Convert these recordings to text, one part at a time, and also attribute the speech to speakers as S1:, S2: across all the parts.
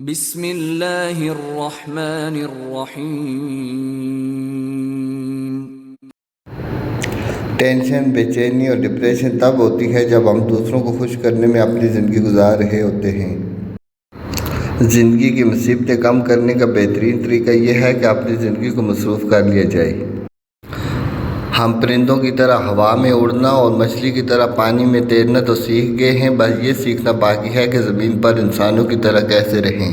S1: بسم اللہ الرحمن الرحیم۔
S2: ٹینشن، بے چینی اور ڈپریشن تب ہوتی ہے جب ہم دوسروں کو خوش کرنے میں اپنی زندگی گزار رہے ہوتے ہیں۔ زندگی کی مصیبتیں کم کرنے کا بہترین طریقہ یہ ہے کہ اپنی زندگی کو مصروف کر لیا جائے۔ ہم پرندوں کی طرح ہوا میں اڑنا اور مچھلی کی طرح پانی میں تیرنا تو سیکھ گئے ہیں، بس یہ سیکھنا باقی ہے کہ زمین پر انسانوں کی طرح کیسے رہیں۔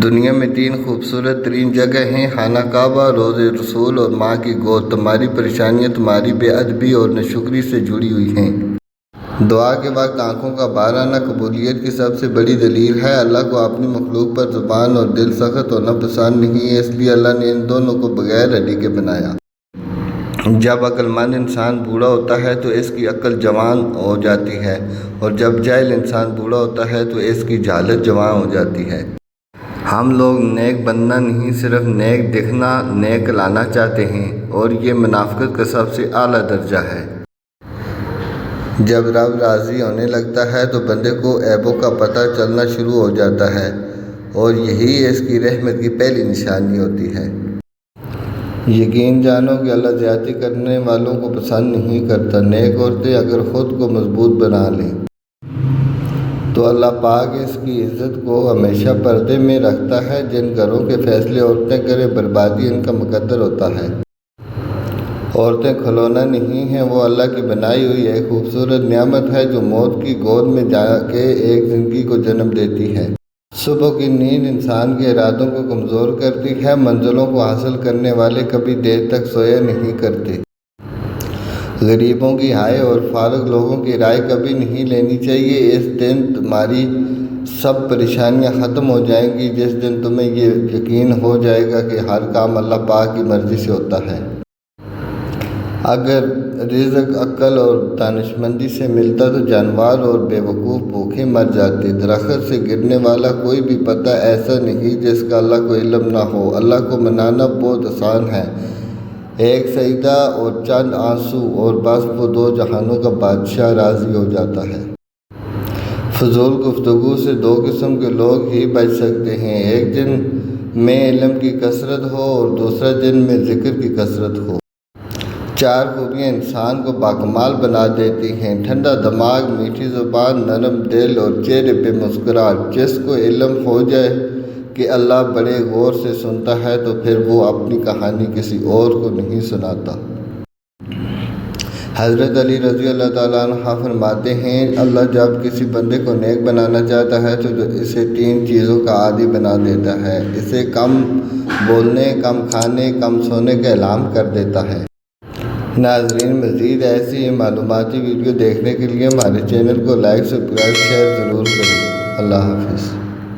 S2: دنیا میں 3 خوبصورت ترین جگہ ہیں: خانہ کعبہ، روضہ رسول اور ماں کی گود۔ تمہاری پریشانیاں تمہاری بے ادبی اور ناشکری سے جڑی ہوئی ہیں۔ دعا کے وقت آنکھوں کا بار آنا قبولیت کی سب سے بڑی دلیل ہے۔ اللہ کو اپنی مخلوق پر زبان اور دل سخت ہونا پسند نہیں ہے، اس لیے اللہ نے ان دونوں کو بغیر ہڈی کے بنایا۔ جب عقل مند انسان بوڑھا ہوتا ہے تو اس کی عقل جوان ہو جاتی ہے، اور جب جاہل انسان بوڑھا ہوتا ہے تو اس کی جہالت جوان ہو جاتی ہے۔ ہم لوگ نیک بننا نہیں، صرف نیک دکھنا، نیک لانا چاہتے ہیں، اور یہ منافقت کا سب سے اعلیٰ درجہ ہے۔ جب رب راضی ہونے لگتا ہے تو بندے کو عیبوں کا پتہ چلنا شروع ہو جاتا ہے، اور یہی اس کی رحمت کی پہلی نشانی ہوتی ہے۔ یقین جانو کہ اللہ زیادتی کرنے والوں کو پسند نہیں کرتا۔ نیک عورتیں اگر خود کو مضبوط بنا لیں تو اللہ پاک اس کی عزت کو ہمیشہ پردے میں رکھتا ہے۔ جن گھروں کے فیصلے عورتیں کریں، بربادی ان کا مقدر ہوتا ہے۔ عورتیں کھلونا نہیں ہیں، وہ اللہ کی بنائی ہوئی ایک خوبصورت نعمت ہے جو موت کی گود میں جا کے ایک زندگی کو جنم دیتی ہے۔ صبح کی نیند انسان کے ارادوں کو کمزور کرتی ہے۔ منزلوں کو حاصل کرنے والے کبھی دیر تک سویا نہیں کرتے۔ غریبوں کی ہائے اور فارغ لوگوں کی رائے کبھی نہیں لینی چاہیے۔ اس دن تمہاری سب پریشانیاں ختم ہو جائیں گی، جس دن تمہیں یہ یقین ہو جائے گا کہ ہر کام اللہ پاک کی مرضی سے ہوتا ہے۔ اگر رزق عقل اور دانشمندی سے ملتا تو جانور اور بے وقوف بھوکے مر جاتے۔ درخت سے گرنے والا کوئی بھی پتا ایسا نہیں جس کا اللہ کو علم نہ ہو۔ اللہ کو منانا بہت آسان ہے، ایک سجدہ اور چند آنسو، اور بس وہ 2 جہانوں کا بادشاہ راضی ہو جاتا ہے۔ فضول گفتگو سے 2 قسم کے لوگ ہی بچ سکتے ہیں: ایک جن میں علم کی کثرت ہو اور دوسرا جن میں ذکر کی کثرت ہو۔ 4 خوبیاں انسان کو باکمال بنا دیتی ہیں: ٹھنڈا دماغ، میٹھی زبان، نرم دل اور چہرے پہ مسکراہٹ۔ جس کو علم ہو جائے کہ اللہ بڑے غور سے سنتا ہے تو پھر وہ اپنی کہانی کسی اور کو نہیں سناتا۔ حضرت علی رضی اللہ تعالیٰ عنہ فرماتے ہیں، اللہ جب کسی بندے کو نیک بنانا چاہتا ہے تو اسے 3 چیزوں کا عادی بنا دیتا ہے۔ اسے کم بولنے، کم کھانے، کم سونے کا اعلان کر دیتا ہے۔ ناظرین، مزید ایسی معلوماتی ویڈیو دیکھنے کے لیے ہمارے چینل کو لائک، سبسکرائب، شیئر ضرور کریں۔ اللہ حافظ۔